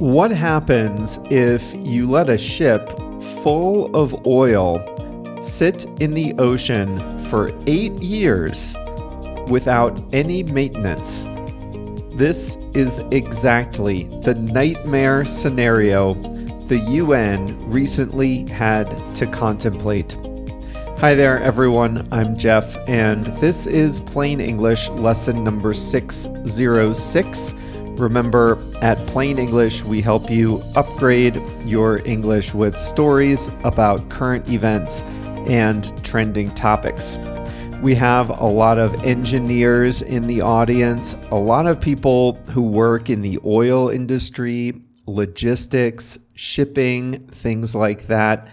What happens if you let a ship full of oil sit in the ocean for 8 years without any maintenance? This is exactly the nightmare scenario the UN recently had to contemplate. Hi there, everyone. I'm Jeff, and this is Plain English lesson number 606. Remember, at Plain English, we help you upgrade your English with stories about current events and trending topics. We have a lot of engineers in the audience, a lot of people who work in the oil industry, logistics, shipping, things like that.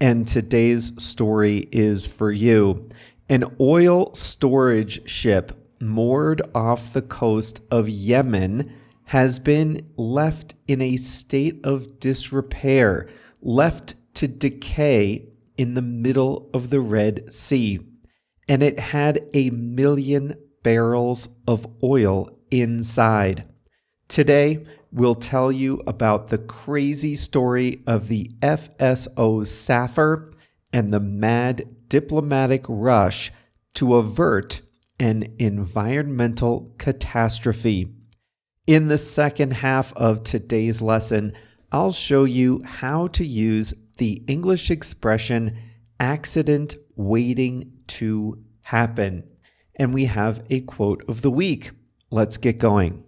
And today's story is for you. An oil storage ship moored off the coast of Yemen has been left in a state of disrepair, left to decay in the middle of the Red Sea. And it had 1 million barrels of oil inside. Today, we'll tell you about the crazy story of the FSO Safer and the mad diplomatic rush to avert an environmental catastrophe. In the second half of today's lesson, I'll show you how to use the English expression accident waiting to happen. And we have a quote of the week. Let's get going.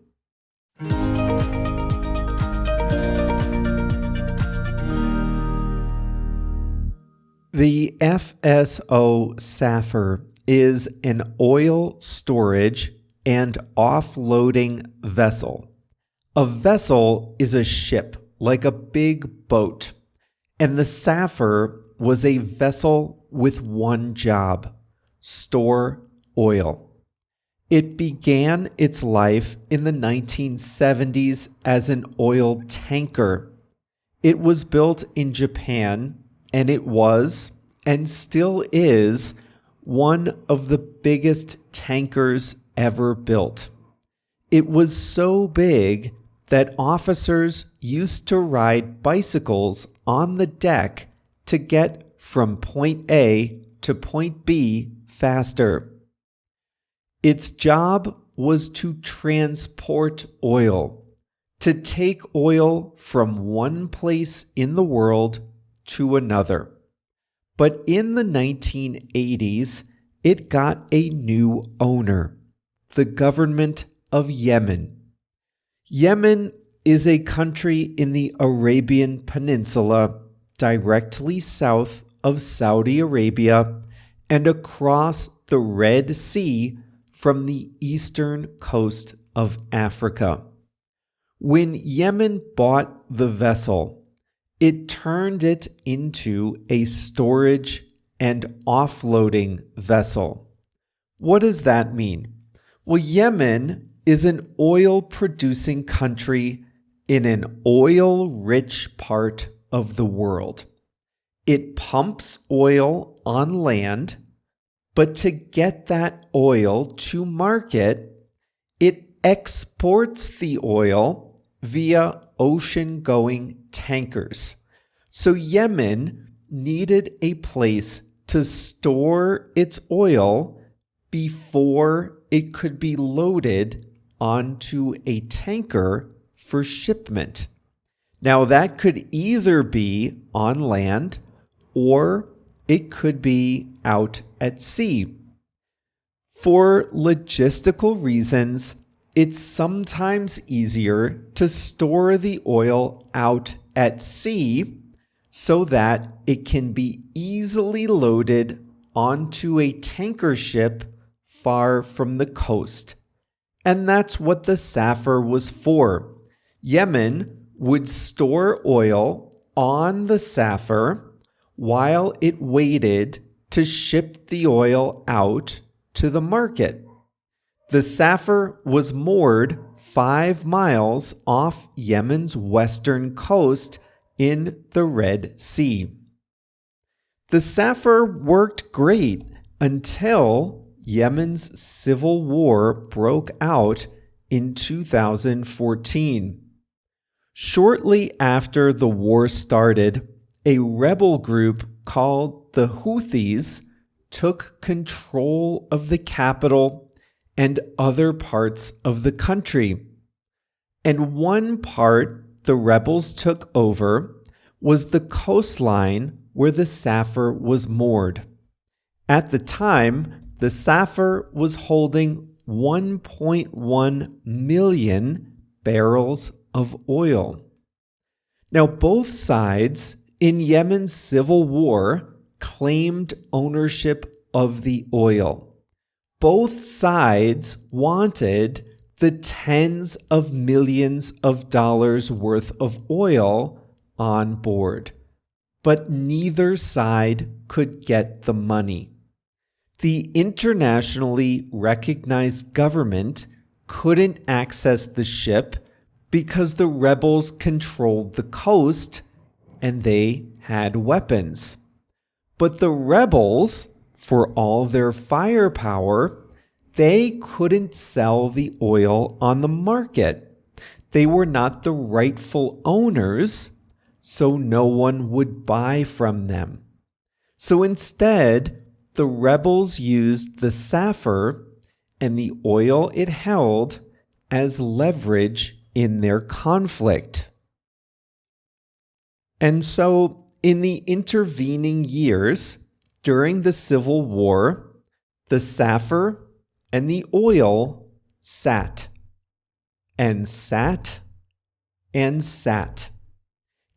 The FSO Safer is an oil storage and offloading vessel. A vessel is a ship, like a big boat, and the Safer was a vessel with one job: store oil. It began its life in the 1970s as an oil tanker. It was built in Japan, and it was, and still is, one of the biggest tankers ever built. It was so big that officers used to ride bicycles on the deck to get from point A to point B faster. Its job was to transport oil, to take oil from one place in the world to another. But in the 1980s, it got a new owner: the government of Yemen. Yemen is a country in the Arabian Peninsula, directly south of Saudi Arabia and across the Red Sea from the eastern coast of Africa. When Yemen bought the vessel, it turned it into a storage and offloading vessel. What does that mean? Well, Yemen is an oil-producing country in an oil-rich part of the world. It pumps oil on land, but to get that oil to market, it exports the oil via ocean-going tankers. So Yemen needed a place to store its oil before it could be loaded onto a tanker for shipment. Now, that could either be on land or it could be out at sea. For logistical reasons, it's sometimes easier to store the oil out at sea so that it can be easily loaded onto a tanker ship far from the coast. And that's what the Safer was for. Yemen would store oil on the Safer while it waited to ship the oil out to the market. The Safer was moored 5 miles off Yemen's western coast in the Red Sea. The Safer worked great until Yemen's civil war broke out in 2014. Shortly after the war started, a rebel group called the Houthis took control of the capital and other parts of the country. And one part the rebels took over was the coastline where the Safer was moored. At the time, the Safer was holding 1.1 million barrels of oil. Now, both sides in Yemen's civil war claimed ownership of the oil. Both sides wanted the tens of millions of dollars worth of oil on board, but neither side could get the money. The internationally recognized government couldn't access the ship because the rebels controlled the coast and they had weapons. But the rebels, for all their firepower, they couldn't sell the oil on the market. They were not the rightful owners, so no one would buy from them. So instead, the rebels used the Safer and the oil it held as leverage in their conflict. And so, in the intervening years, during the Civil War, the Safer and the oil sat and sat and sat.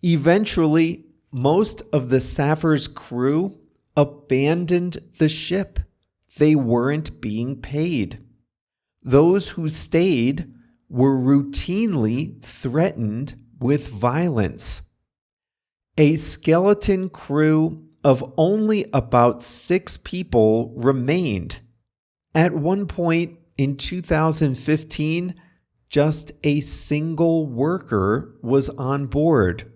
Eventually, most of the Safer's crew abandoned the ship. They weren't being paid. Those who stayed were routinely threatened with violence. A skeleton crew of only about 6 people remained. At one point in 2015, just a single worker was on board.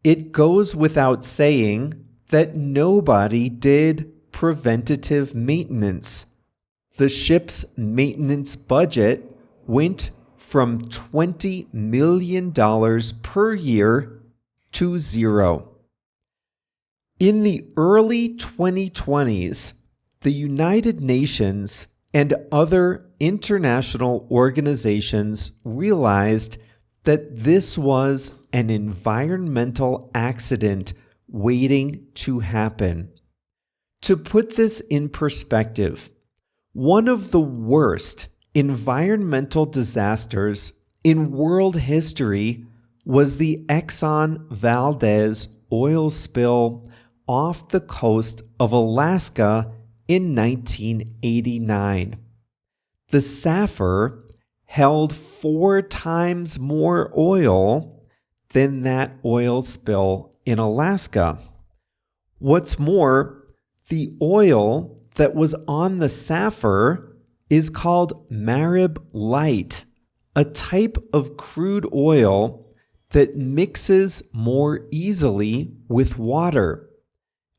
It goes without saying that nobody did preventative maintenance. The ship's maintenance budget went from $20 million per year to zero. In the early 2020s, the United Nations and other international organizations realized that this was an environmental accident waiting to happen. To put this in perspective, one of the worst environmental disasters in world history was the Exxon Valdez oil spill off the coast of Alaska in 1989. The Safer held 4 times more oil than that oil spill in Alaska. What's more, the oil that was on the Safer is called Marib Light, a type of crude oil that mixes more easily with water.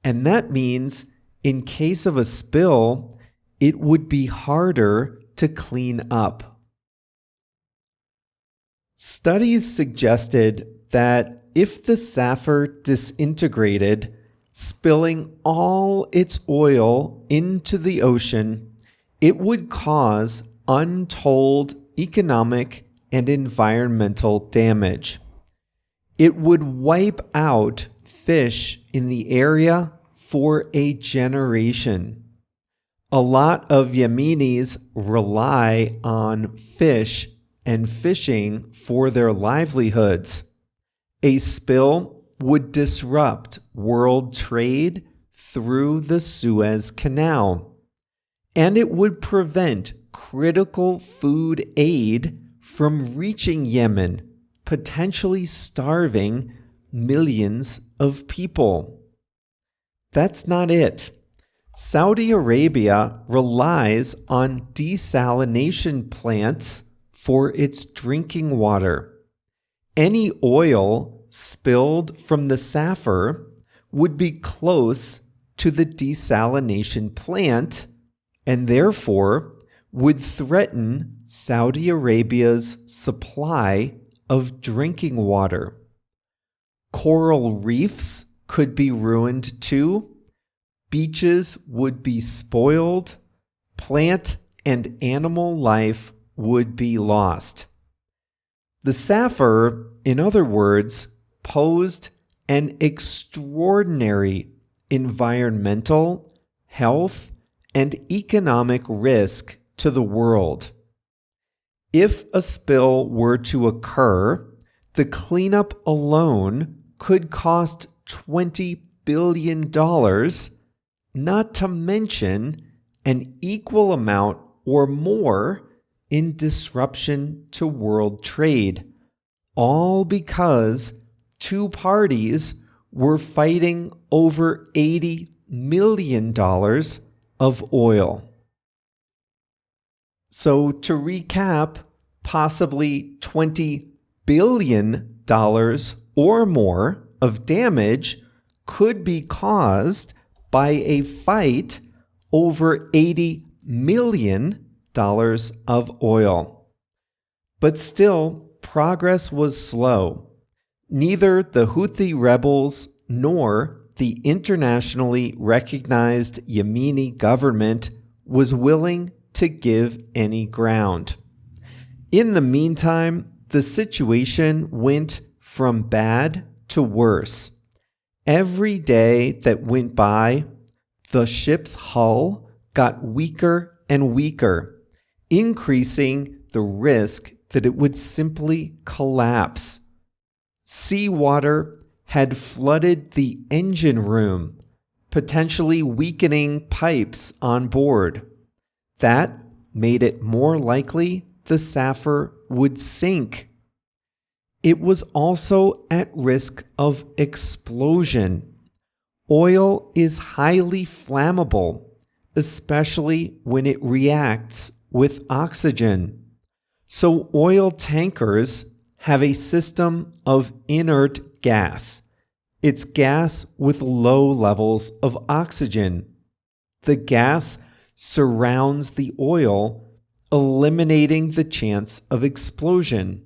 And that means in case of a spill, it would be harder to clean up. Studies suggested that if the Safer disintegrated, spilling all its oil into the ocean, it would cause untold economic and environmental damage. It would wipe out fish in the area for a generation. A lot of Yemenis rely on fish and fishing for their livelihoods. A spill would disrupt world trade through the Suez Canal, and it would prevent critical food aid from reaching Yemen, potentially starving millions of people. That's not it. Saudi Arabia relies on desalination plants for its drinking water. Any oil spilled from the Safer would be close to the desalination plant and therefore would threaten Saudi Arabia's supply of drinking water. Coral reefs could be ruined too. Beaches would be spoiled. Plant and animal life would be lost. The Safer, in other words, posed an extraordinary environmental, health, and economic risk to the world. If a spill were to occur, the cleanup alone could cost $20 billion, not to mention an equal amount or more in disruption to world trade, all because two parties were fighting over $80 million of oil. So to recap, possibly $20 billion or more of damage could be caused by a fight over $80 million of oil. But still, progress was slow. Neither the Houthi rebels nor the internationally recognized Yemeni government was willing to give any ground. In the meantime, the situation went from bad to worse. Every day that went by, the ship's hull got weaker and weaker, increasing the risk that it would simply collapse. Seawater had flooded the engine room, potentially weakening pipes on board. That made it more likely the Safer would sink. It was also at risk of explosion. Oil is highly flammable, especially when it reacts with oxygen. So oil tankers have a system of inert gas. It's gas with low levels of oxygen. The gas surrounds the oil, eliminating the chance of explosion.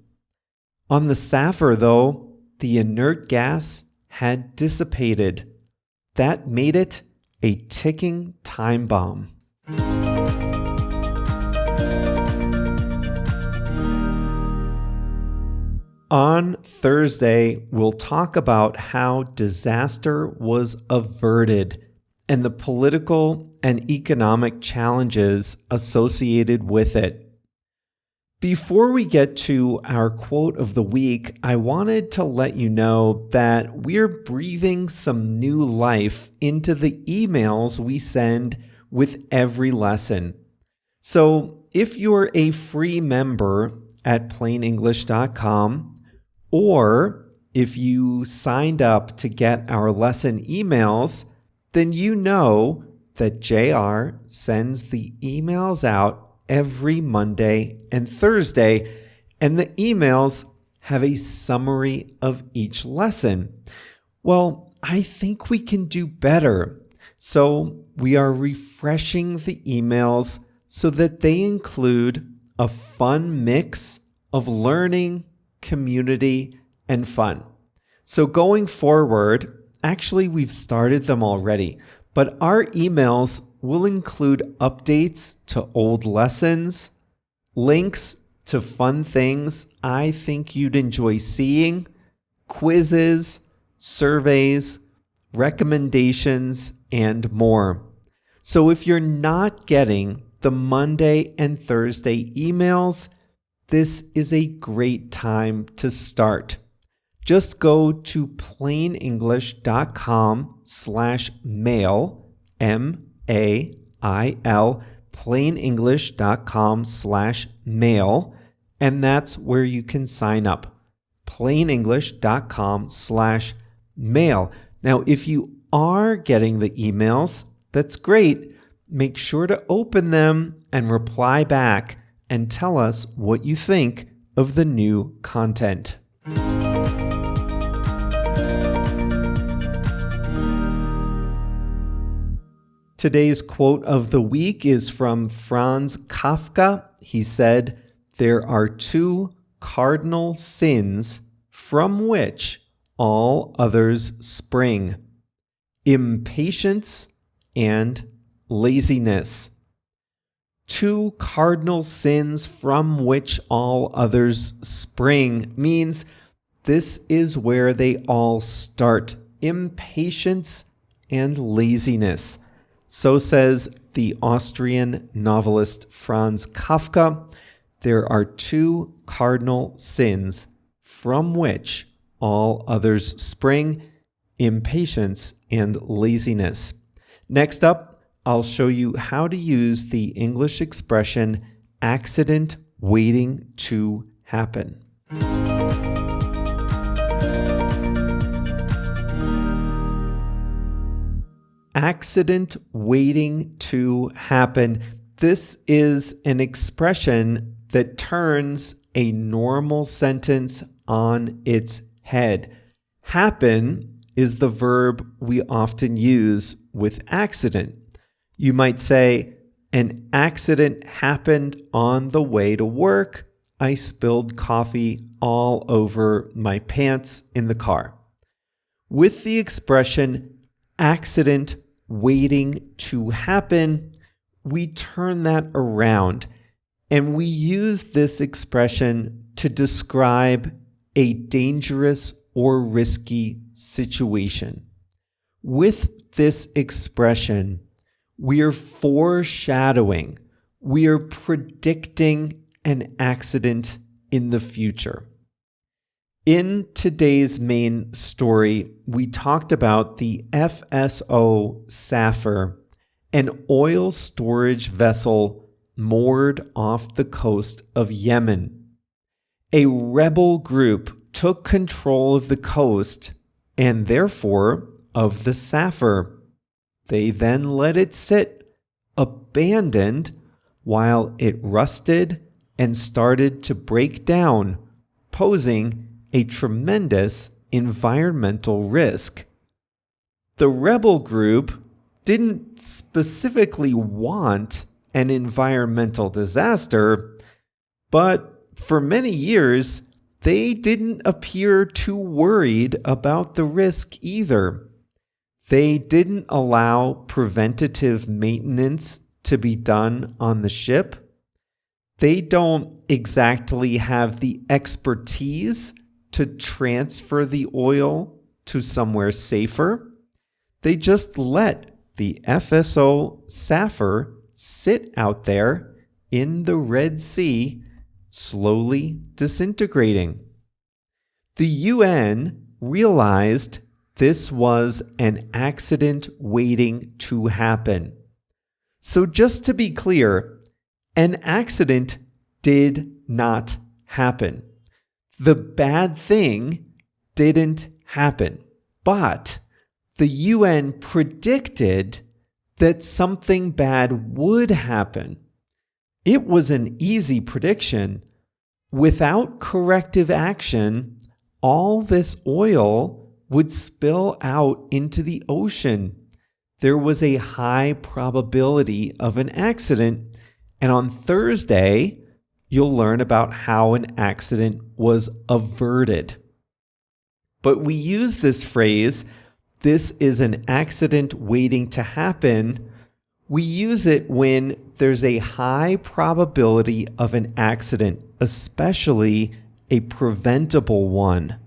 On the Safer, though, the inert gas had dissipated. That made it a ticking time bomb. On Thursday, we'll talk about how disaster was averted and the political and economic challenges associated with it. Before we get to our quote of the week, I wanted to let you know that we're breathing some new life into the emails we send with every lesson. So if you're a free member at plainenglish.com, or if you signed up to get our lesson emails, then you know that JR sends the emails out every Monday and Thursday, and the emails have a summary of each lesson. Well, I think we can do better. So we are refreshing the emails so that they include a fun mix of learning, community, and fun. So going forward, actually we've started them already, but our emails will include updates to old lessons, links to fun things I think you'd enjoy seeing, quizzes, surveys, recommendations, and more. So if you're not getting the Monday and Thursday emails, this is a great time to start. Just go to plainenglish.com/mail, MAIL, plainenglish.com/mail, and that's where you can sign up. plainenglish.com/mail. Now, if you are getting the emails, that's great. Make sure to open them and reply back and tell us what you think of the new content. Today's quote of the week is from Franz Kafka. He said, "There are two cardinal sins from which all others spring: impatience and laziness. 2 cardinal sins from which all others spring means this is where they all start: impatience and laziness. So says the Austrian novelist Franz Kafka. There are 2 cardinal sins from which all others spring: impatience and laziness. Next up, I'll show you how to use the English expression accident waiting to happen. Accident waiting to happen. This is an expression that turns a normal sentence on its head. Happen is the verb we often use with accident. You might say, an accident happened on the way to work. I spilled coffee all over my pants in the car. With the expression accident waiting to happen, we turn that around and we use this expression to describe a dangerous or risky situation. With this expression, we are foreshadowing, we are predicting an accident in the future. In today's main story, we talked about the FSO Safer, an oil storage vessel moored off the coast of Yemen. A rebel group took control of the coast and therefore of the Safer. They then let it sit abandoned while it rusted and started to break down, posing a tremendous environmental risk. The rebel group didn't specifically want an environmental disaster, but for many years, they didn't appear too worried about the risk either. They didn't allow preventative maintenance to be done on the ship. They don't exactly have the expertise to transfer the oil to somewhere safer. They just let the FSO Safer sit out there in the Red Sea, slowly disintegrating. The UN realized this was an accident waiting to happen. So just to be clear, an accident did not happen. The bad thing didn't happen, but the UN predicted that something bad would happen. It was an easy prediction. Without corrective action, all this oil would spill out into the ocean. There was a high probability of an accident, and on Thursday, you'll learn about how an accident was averted. But we use this phrase, this is an accident waiting to happen. We use it when there's a high probability of an accident, especially a preventable one.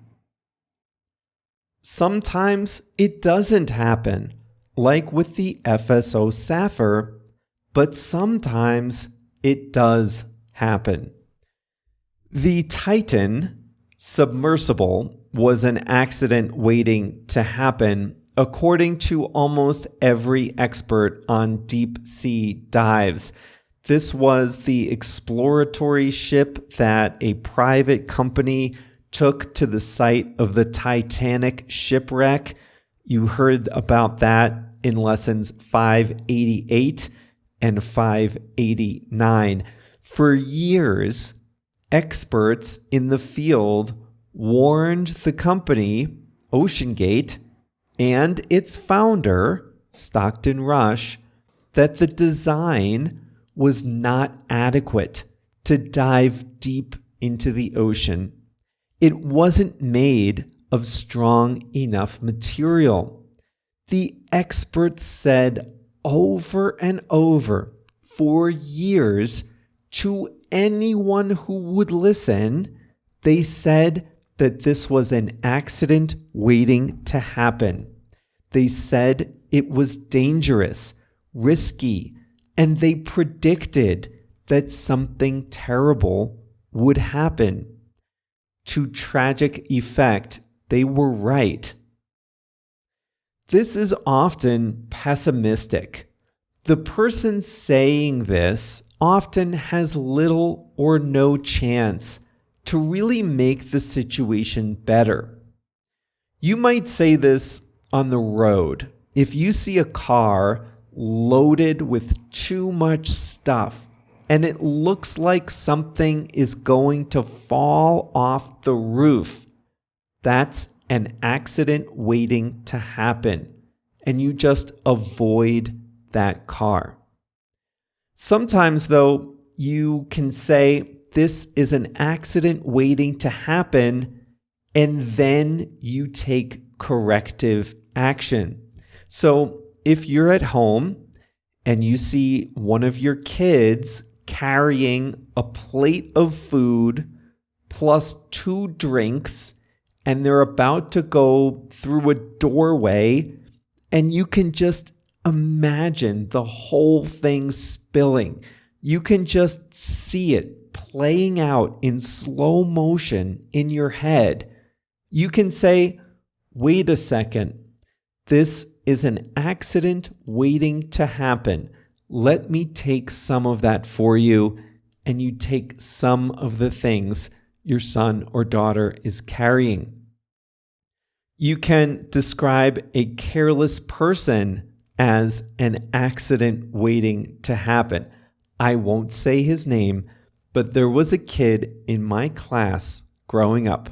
Sometimes it doesn't happen, like with the FSO Safer, but sometimes it does happen. The Titan submersible was an accident waiting to happen, according to almost every expert on deep sea dives. This was the exploratory ship that a private company took to the site of the Titanic shipwreck. You heard about that in lessons 588 and 589. For years, experts in the field warned the company, OceanGate, and its founder, Stockton Rush, that the design was not adequate to dive deep into the ocean. It wasn't made of strong enough material. The experts said over and over for years to anyone who would listen, they said that this was an accident waiting to happen. They said it was dangerous, risky, and they predicted that something terrible would happen. To tragic effect, they were right. This is often pessimistic. The person saying this often has little or no chance to really make the situation better. You might say this on the road. If you see a car loaded with too much stuff and it looks like something is going to fall off the roof, that's an accident waiting to happen, and you just avoid that car. Sometimes, though, you can say this is an accident waiting to happen, and then you take corrective action. So if you're at home and you see one of your kids carrying a plate of food plus 2 drinks, and they're about to go through a doorway, and you can just imagine the whole thing spilling. You can just see it playing out in slow motion in your head. You can say, wait a second, this is an accident waiting to happen. Let me take some of that for you, and you take some of the things your son or daughter is carrying. You can describe a careless person as an accident waiting to happen. I won't say his name, but there was a kid in my class growing up.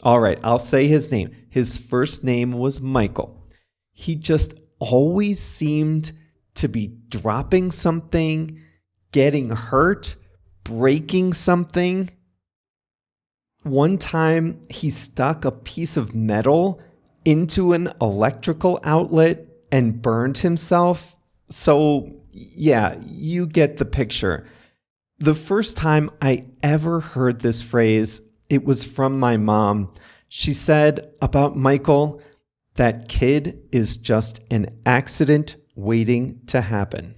All right, I'll say his name. His first name was Michael. He just always seemed to be dropping something, getting hurt, breaking something. One time, he stuck a piece of metal into an electrical outlet and burned himself. So, yeah, you get the picture. The first time I ever heard this phrase, it was from my mom. She said about Michael, that kid is just an accident waiting to happen.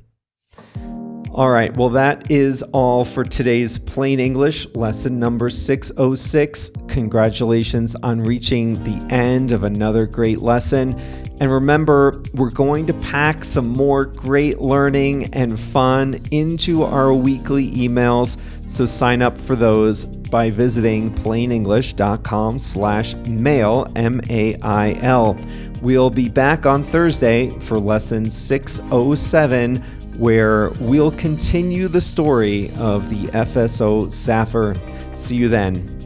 All right, well, that is all for today's Plain English lesson number 606. Congratulations on reaching the end of another great lesson. And remember, we're going to pack some more great learning and fun into our weekly emails. So sign up for those by visiting plainenglish.com/mail, M-A-I-L. We'll be back on Thursday for lesson 607, where we'll continue the story of the FSO Safer. See you then.